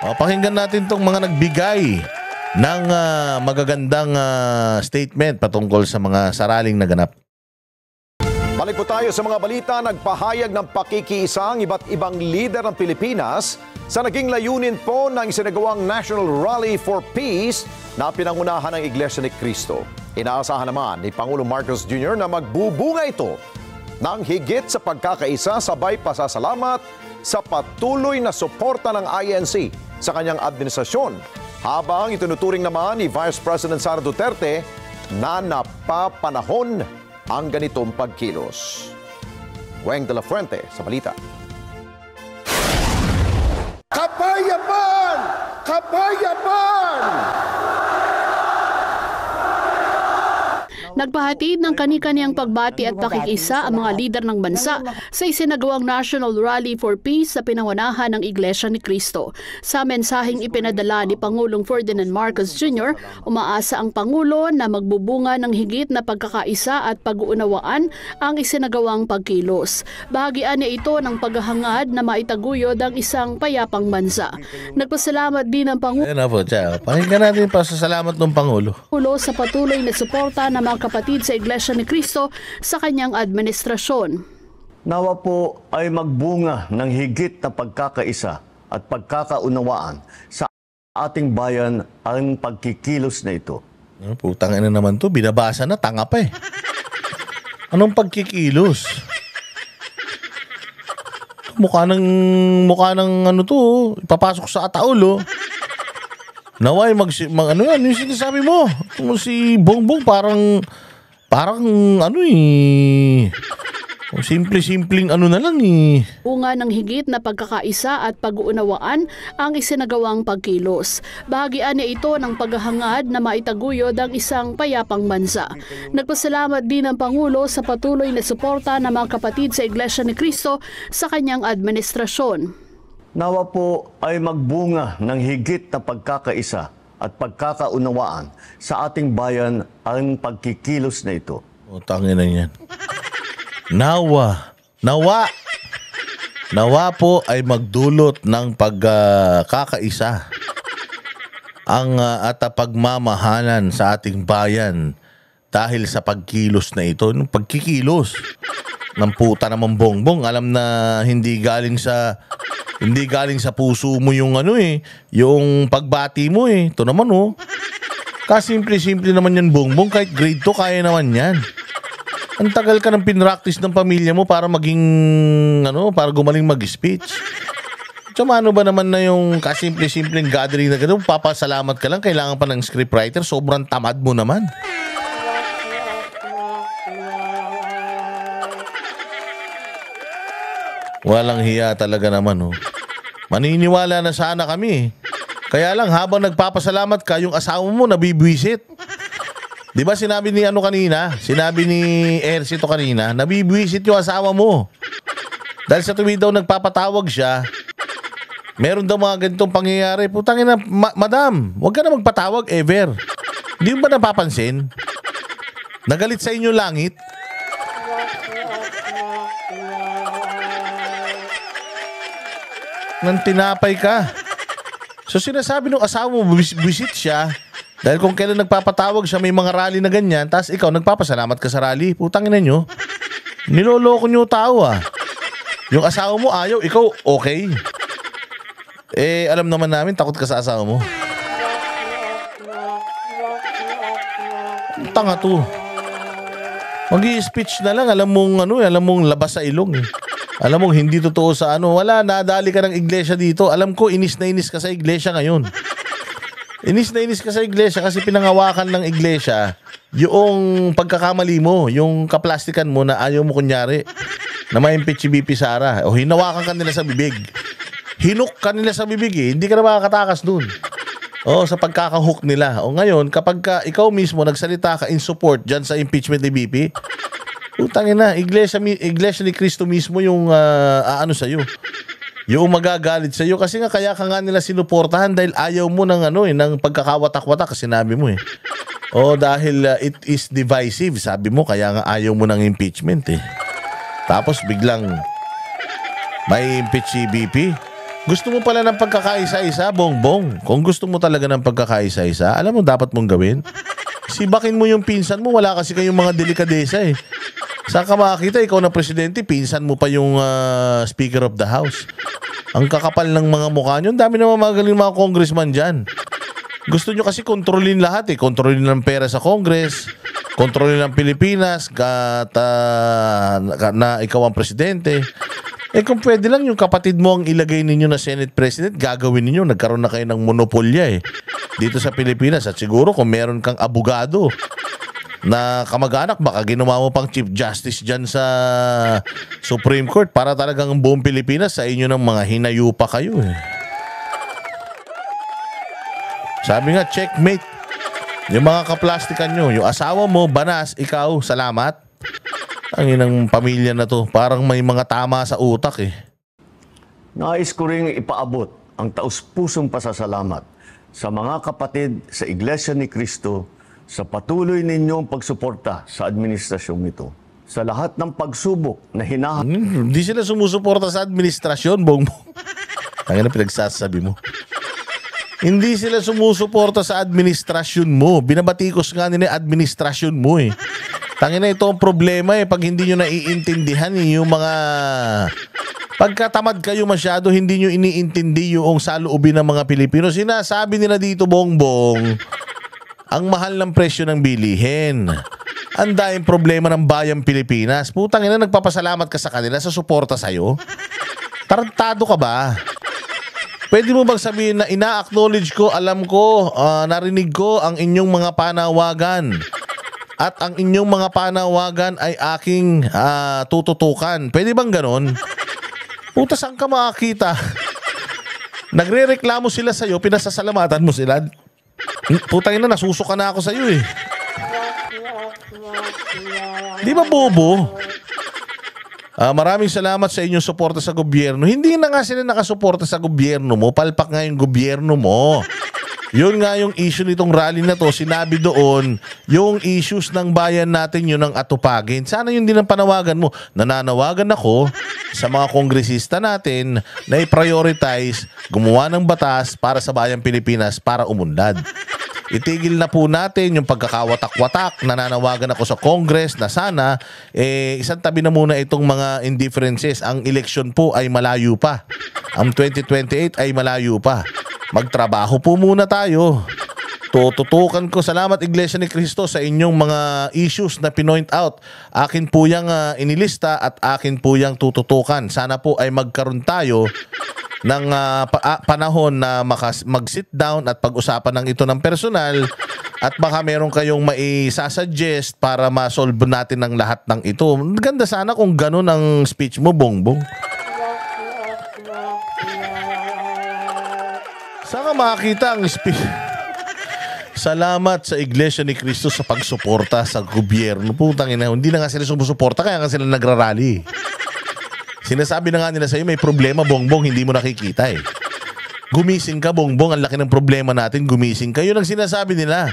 Pakinggan natin tong mga nagbigay ng magagandang statement patungkol sa mga saraling naganap. Balik po tayo sa mga balita. Nagpahayag ng pakikiisa ang iba't ibang lider ng Pilipinas sa naging layunin po ng isinagawang National Rally for Peace na pinangunahan ng Iglesia ni Cristo. Inaasahan naman ni Pangulong Marcos Jr. na magbubunga ito ng higit sa pagkakaisa sabay pasasalamat sa patuloy na suporta ng INC sa kanyang administrasyon. Habang itinuturing naman ni Vice President Sara Duterte na napapanahon ang ganitong pagkilos. Weng de la Fuente sa balita. Kapayapaan! Kapayapaan! Nagpahatid ng kani-kaniyang pagbati at pakikisa ang mga lider ng bansa sa isinagawang National Rally for Peace sa pinangunahan ng Iglesia ni Cristo. Sa mensaheng ipinadala ni Pangulong Ferdinand Marcos Jr., umaasa ang Pangulo na magbubunga ng higit na pagkakaisa at pag-uunawaan ang isinagawang pagkilos. Bahagian niya ito ng paghahangad na maitaguyod ang isang payapang bansa. Nagpasalamat din ang Pangulo Pakinggan natin pa sa salamat ng Pangulo sa patuloy na suporta ng mga kapatid sa Iglesia ni Cristo sa kanyang administrasyon. Nawa po ay magbunga ng higit na pagkakaisa at pagkakaunawaan sa ating bayan ang pagkikilos na ito. Putang ina naman to, binabasa na, tanga pa eh. Anong pagkikilos? Mukha ng ano to, ipapasok sa ataol. Naway ano yan, yung sinasabi mo. Si Bongbong parang ano eh. Simple-simpleng ano na lang eh. Bunga ng higit na pagkakaisa at pag-uunawaan ang isinagawang pagkilos. Bahagian niya ito ng paghahangad na maitaguyod ang isang payapang bansa. Nagpasalamat din ang Pangulo sa patuloy na suporta ng mga kapatid sa Iglesia ni Cristo sa kanyang administrasyon. Nawa po ay magbunga ng higit na pagkakaisa at pagkakaunawaan sa ating bayan ang pagkikilos na ito. Tangin na yan. Nawa po ay magdulot ng pagkakaisa at pagmamahalan sa ating bayan dahil sa pagkilos na ito. Yung pagkikilos ng puta naman Bongbong, alam na hindi galing sa puso mo yung yung pagbati mo eh. Ito naman kasimple-simple naman yan Bongbong, kahit grade 2 kaya naman yan. Ang tagal ka ng pinractice ng pamilya mo para para gumaling mag-speech. Tsaka ano ba naman na yung kasimple-simpleng gathering na gano'n, papasalamat ka lang, kailangan pa ng scriptwriter, sobrang tamad mo naman. Walang hiya talaga naman Maniniwala na sana kami. Kaya lang habang nagpapasalamat ka, yung asawa mo nabibwisit. Di ba sinabi ni Sinabi ni Ercito kanina, nabibwisit yung asawa mo. Dahil sa tuwid daw nagpapatawag siya, meron daw mga ganitong pangyayari. Putangin na, madam, huwag ka na magpatawag ever. Hindi mo ba napapansin? Nagalit sa inyo langit? Nang tinapay ka. So sinasabi ng asawa mo, visit siya. Dahil kung kailan nagpapatawag siya, may mga rally na ganyan, tapos ikaw nagpapasalamat ka sa rally. Putangin na nyo. Niloloko nyo tao Yung asawa mo ayaw, ikaw okay. Alam naman namin, takot ka sa asawa mo. Tanga to. Mag-i-speech na lang, alam mong labas sa ilong Alam mong hindi totoo sa wala, nadali ka ng iglesia dito. Alam ko, inis na inis ka sa iglesia ngayon. Inis na inis ka sa iglesia kasi pinangawakan ng iglesia yung pagkakamali mo, yung kaplastikan mo na ayaw mo kunyari na ma-impeach si BP Sara. O hinawakan ka nila sa bibig. Hinuk ka nila sa bibig hindi ka na makakatakas dun. Sa pagkakahook nila. O ngayon, kapag ikaw mismo nagsalita ka in support dyan sa impeachment ni BP, utangin na, iglesia ni Cristo mismo yung sa'yo. Yung magagalit sa'yo kasi kaya ka nga nila sinuportahan dahil ayaw mo ng ng pagkakawatak-watak kasi sinabi mo dahil it is divisive, sabi mo, kaya nga ayaw mo ng impeachment Tapos biglang may impeach si BP. Gusto mo pala ng pagkakaisa-isa, Bongbong. Kung gusto mo talaga ng pagkakaisa-isa, alam mo dapat mong gawin? Sibakin mo yung pinsan mo, wala kasi kayong mga delikadesa eh. Saan ka makakita, ikaw na presidente, pinsan mo pa yung Speaker of the House. Ang kakapal ng mga mukha nyo, ang dami naman magaling mga congressman dyan. Gusto nyo kasi kontrolin lahat eh. Kontrolin ng pera sa Congress, kontrolin ng Pilipinas, na ikaw ang presidente. Eh kung pwede lang yung kapatid mo ang ilagay ninyo na Senate President, gagawin ninyo, nagkaroon na kayo ng monopolya eh. Dito sa Pilipinas. At siguro kung meron kang abogado na kamag-anak, baka ginawa mo pang Chief Justice dyan sa Supreme Court para talagang buong Pilipinas sa inyo ng mga hinayupa kayo eh. Sabi nga, checkmate. Yung mga kaplastikan nyo, yung asawa mo, banas, ikaw, salamat. Ang inang pamilya na to, parang may mga tama sa utak eh. Nais ko ring ipaabot ang taus-pusong pasasalamat sa mga kapatid sa Iglesia ni Cristo sa patuloy ninyong pagsuporta sa administrasyong ito. Sa lahat ng pagsubok na Hindi sila sumusuporta sa administrasyon, Bongbong. Ang ina pinagsasabi mo. Hindi sila sumusuporta sa administrasyon mo. Binabatikos nga nila yung administrasyon mo eh. Tangina, ito ang problema eh. Pag hindi nyo naiintindihan eh, yung mga... Pagkatamad kayo masyado, hindi nyo iniintindi yung saloobin ng mga Pilipino. Sinasabi nila dito, Bongbong, ang mahal ng presyo ng bilihin. Ang daing problema ng bayang Pilipinas. Putang ina, nagpapasalamat ka sa kanila sa suporta sa'yo? Tarantado ka ba? Pwede mo bang sabihin na ina-acknowledge ko, alam ko, narinig ko ang inyong mga panawagan. At ang inyong mga panawagan ay aking tututukan. Pwede bang ganon? Puta, saan ka makakita? Nagre-reklamo sila sa'yo, pinasasalamatan mo sila. Putang ina, nasusuka na ako sa'yo eh. Di ba bobo? Maraming salamat sa inyong suporta sa gobyerno. Hindi na nga sila nakasuporta sa gobyerno mo. Palpak nga yung gobyerno mo. Yun nga yung issue nitong rally na to. Sinabi doon, yung issues ng bayan natin yun ang atupagin. Sana yun din ang panawagan mo. Nananawagan ako sa mga kongresista natin na i-prioritize gumawa ng batas para sa bayang Pilipinas para umunlad. Itigil na po natin yung pagkakawatak-watak. Nananawagan ako sa Congress na sana isang tabi na muna itong mga indifferences. Ang eleksyon po ay malayo pa. Ang 2028 ay malayo pa. Magtrabaho po muna tayo. Tututukan ko. Salamat Iglesia ni Cristo sa inyong mga issues na pinoint out. Akin po yung inilista at akin po yung tututukan. Sana po ay magkaroon tayo ng panahon na mag-sit down at pag-usapan ng ito ng personal at baka meron kayong maisasuggest para ma-solve natin ng lahat ng ito. Ganda sana kung ganun ang speech mo, Bongbong. Saan ka makakita ang speech? Salamat sa Iglesia ni Cristo sa pagsuporta sa gobyerno. Putang ina, hindi na nga sila sumusuporta kaya nga sila nagrarally. Sinasabi na nga nila sa'yo, may problema, Bongbong, hindi mo nakikita eh. Gumising ka, Bongbong, ang laki ng problema natin, gumising ka. Yun ang sinasabi nila.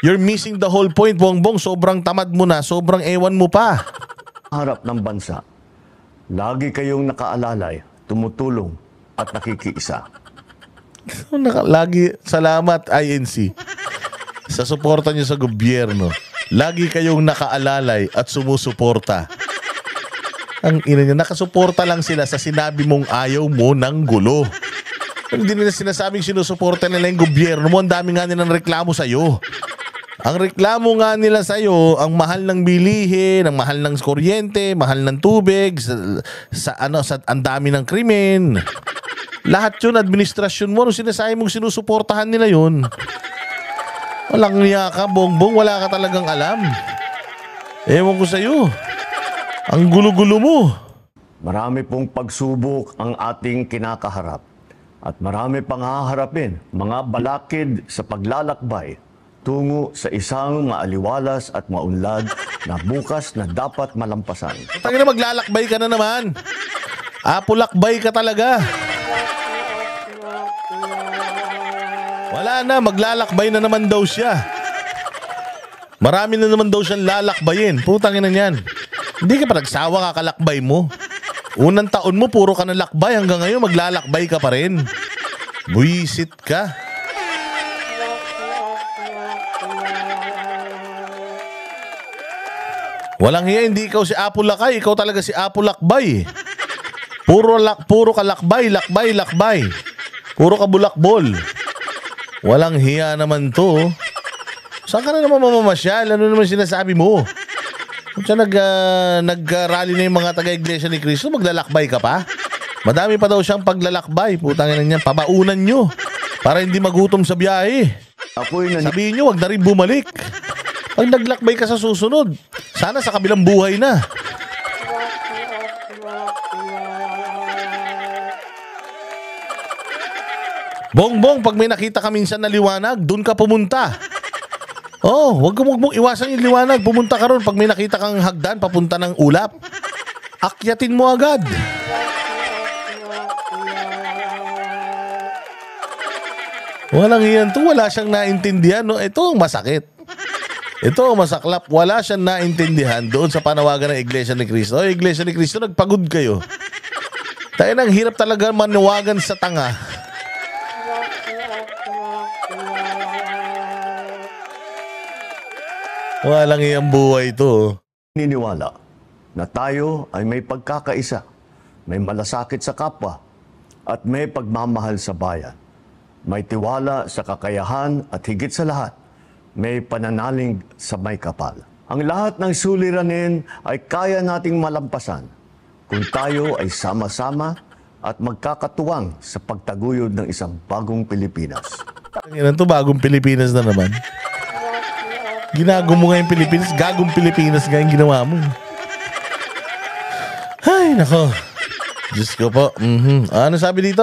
You're missing the whole point, Bongbong. Sobrang tamad mo na, sobrang ewan mo pa. harap ng bansa, lagi kayong nakaalalay, tumutulong at nakikiisa. Lagi, salamat INC sa suporta niyo sa gobyerno. Lagi kayong nakaalalay at sumusuporta. Ang ina niya, nakasuporta lang sila sa sinabi mong ayaw mo ng gulo. Hindi nila sinasabing sinusuporta nila yung gobyerno mo. Ang dami nga nilang reklamo sa'yo. Ang reklamo nga nila sa'yo, ang mahal ng bilihin, ang mahal ng kuryente, mahal ng tubig, sa ang dami ng krimen. Lahat yun, administrasyon mo, ano sinasabi mong sinusuportahan nila yun? Walang niya ka, Bongbong, wala ka talagang alam. Ewan ko sa'yo. Ang gulo-gulo mo. Marami pong pagsubok ang ating kinakaharap at marami pang haharapin, mga balakid sa paglalakbay tungo sa isang maaliwalas at maunlad na bukas na dapat malampasan. Tangina na, maglalakbay ka na naman. Pulakbay ka talaga. Wala na, maglalakbay na naman daw siya. Marami na naman daw siyang lalakbayin. Putang ina niyan. Hindi ka pa nagsawa, kakalakbay mo. Unang taon mo, puro ka na lakbay. Hanggang ngayon, maglalakbay ka pa rin. Buisit ka. Walang hiya, hindi ikaw si Apo Lakay. Ikaw talaga si Apo Lakbay. Puro ka lakbay. Puro ka bulakbol. Walang hiya naman to. Saan ka na naman mamamasyal? Ano naman sinasabi mo? Kung siya nag-rally na yung mga taga-iglesia ni Cristo, maglalakbay ka pa? Madami pa daw siyang paglalakbay. Putangin na niyan, pabaunan nyo. Para hindi magutom sa biyahe. Sabihin nyo, wag na rin bumalik. Pag naglakbay ka sa susunod, sana sa kabilang buhay na. Bongbong, pag may nakita ka minsan na liwanag, dun ka pumunta. Oh, wag mong iwasan yung liwanag. Pumunta ka ron pag may nakita kang hagdan papunta ng ulap. Akyatin mo agad. Walang iyan to. Wala siyang naintindihan. No? Ito ang masakit. Ito ang masaklap. Wala siyang naintindihan doon sa panawagan ng Iglesia ni Cristo. O, Iglesia ni Cristo, nagpagod kayo. Tayo nang hirap talaga manawagan sa tanga. Walang iyang buhay ito. Niniwala na tayo ay may pagkakaisa, may malasakit sa kapwa, at may pagmamahal sa bayan. May tiwala sa kakayahan at higit sa lahat, may pananalig sa may kapal. Ang lahat ng suliranin ay kaya nating malampasan kung tayo ay sama-sama at magkakatuwang sa pagtaguyod ng isang bagong Pilipinas. Yan to, bagong Pilipinas na naman. Ginago mo nga yung Pilipinas, gagong Pilipinas nga yung ginawa mo. Ay, nako. Diyos ko po. Ano sabi dito?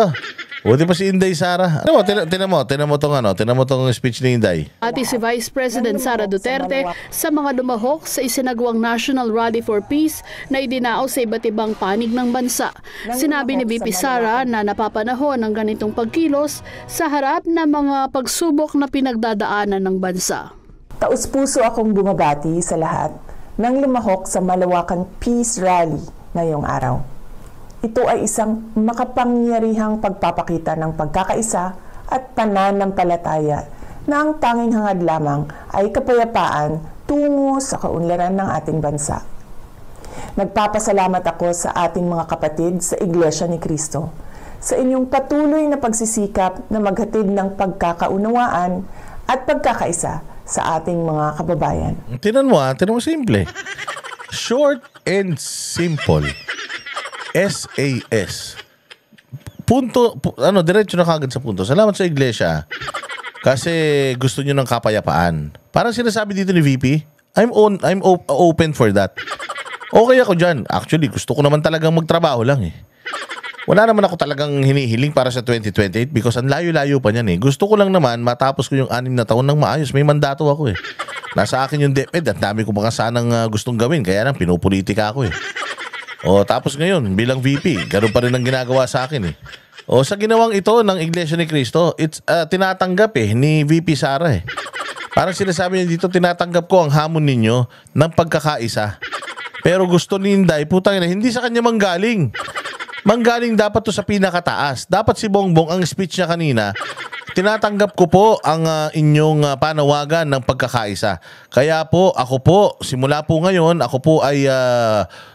Buti pa si Inday Sara. Ano mo, tinan mo tong speech ni Inday. Pati si Vice President Sara Duterte sa mga lumahok sa isinagawang National Rally for Peace na idinao sa iba't ibang panig ng bansa. Sinabi ni VP Sara na napapanahon ng ganitong pagkilos sa harap ng mga pagsubok na pinagdadaanan ng bansa. Taus-puso akong bumabati sa lahat ng lumahok sa malawakang Peace Rally ngayong araw. Ito ay isang makapangyarihang pagpapakita ng pagkakaisa at pananampalataya na ang tanging hangad lamang ay kapayapaan tungo sa kaunlaran ng ating bansa. Nagpapasalamat ako sa ating mga kapatid sa Iglesia ni Cristo sa inyong patuloy na pagsisikap na maghatid ng pagkakaunawaan at pagkakaisa sa ating mga kababayan. Tinan mo simple. Short and simple. SAS. Punto, diretso na kagad sa punto. Salamat sa iglesia kasi gusto niyo ng kapayapaan. Parang sinasabi dito ni VP, I'm open for that. Okay ako dyan. Actually, gusto ko naman talagang magtrabaho lang eh. Wala naman ako talagang hinihiling para sa 2028 because ang layo-layo pa niyan eh. Gusto ko lang naman matapos ko yung 6 na taon ng maayos. May mandato ako eh. Nasa akin yung DepEd at dami ko mga sanang gustong gawin. Kaya lang pinupolitika ako eh. O tapos ngayon bilang VP, ganoon pa rin ang ginagawa sa akin eh. O sa ginawang ito ng Iglesia ni Cristo, it's tinatanggap eh ni VP Sara eh. Parang sinasabi niya dito, tinatanggap ko ang hamon ninyo ng pagkakaisa. Pero gusto ni Inday, putang ina, hindi sa kanya manggaling. Manggaling dapat to sa pinakataas. Dapat si Bongbong, ang speech niya kanina, tinatanggap ko po ang inyong panawagan ng pagkakaisa. Kaya po, ako po, simula po ngayon, ako po ay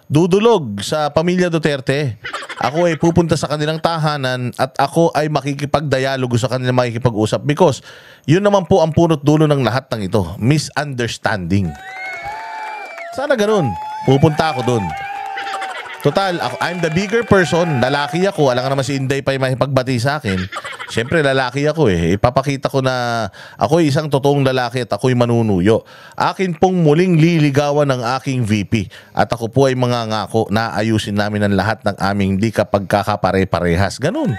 dudulog sa pamilya Duterte. Ako ay pupunta sa kanilang tahanan at ako ay makikipagdialogo sa kanilang makikipag-usap because yun naman po ang punot dulo ng lahat ng ito. Misunderstanding. Sana ganun. Pupunta ako dun. Total, I'm the bigger person. Lalaki ako. Alam ka naman si Inday pa yung makipagbati sa akin. Siyempre, lalaki ako eh. Ipapakita ko na ako ay isang totoong lalaki at ako'y manunuyo. Akin pong muling liligawan ng aking VP. At ako po ay mangangako na ayusin namin ang lahat ng aming di kapagkakapare-parehas. Ganun.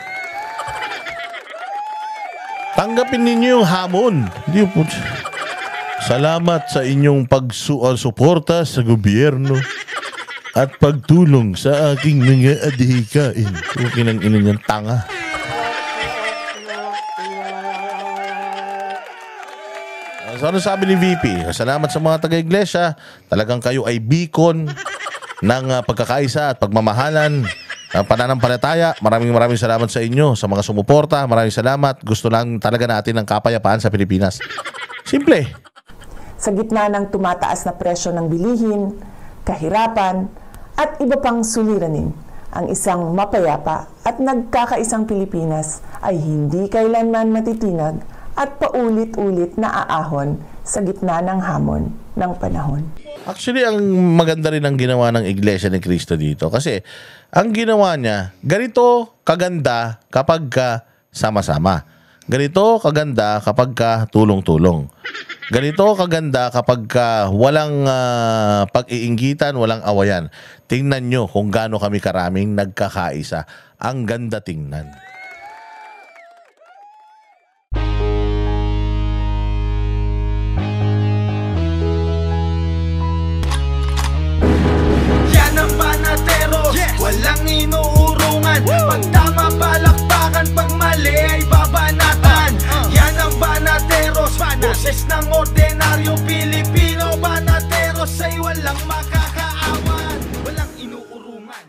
Tanggapin ninyo yung hamon. Hindi po. Salamat sa inyong pagsuporta sa gobyerno at pagtulong sa aking mga adhikain. Okay nang ina niyang tanga. So ano sabi ni VP? Salamat sa mga taga-iglesia. Talagang kayo ay beacon ng pagkakaisa at pagmamahalan. pananampalataya. Maraming salamat sa inyo, sa mga sumuporta. Maraming salamat. Gusto lang talaga natin ng kapayapaan sa Pilipinas. Simple. Sa gitna ng tumataas na presyo ng bilihin, kahirapan, at iba pang suliranin, ang isang mapayapa at nagkakaisang Pilipinas ay hindi kailanman matitinag at paulit-ulit na aahon sa gitna ng hamon ng panahon. Actually, ang maganda rin ang ginawa ng Iglesia ni Cristo dito. Kasi ang ginawa niya, ganito kaganda kapag sama-sama. Ganito kaganda kapag tulong-tulong. Ganito kaganda kapag walang pag-iinggitan, walang awayan. Tingnan nyo kung gaano kami karaming nagkakaisa. Ang ganda tingnan. Yan ang Banateros, walang inuurungan. Pag tama palakpakan, pag mali ay babanatan. Yan ang Banateros, boses ng ordinaryong Pilipino. Banateros ay walang makakaawan, walang inuurungan.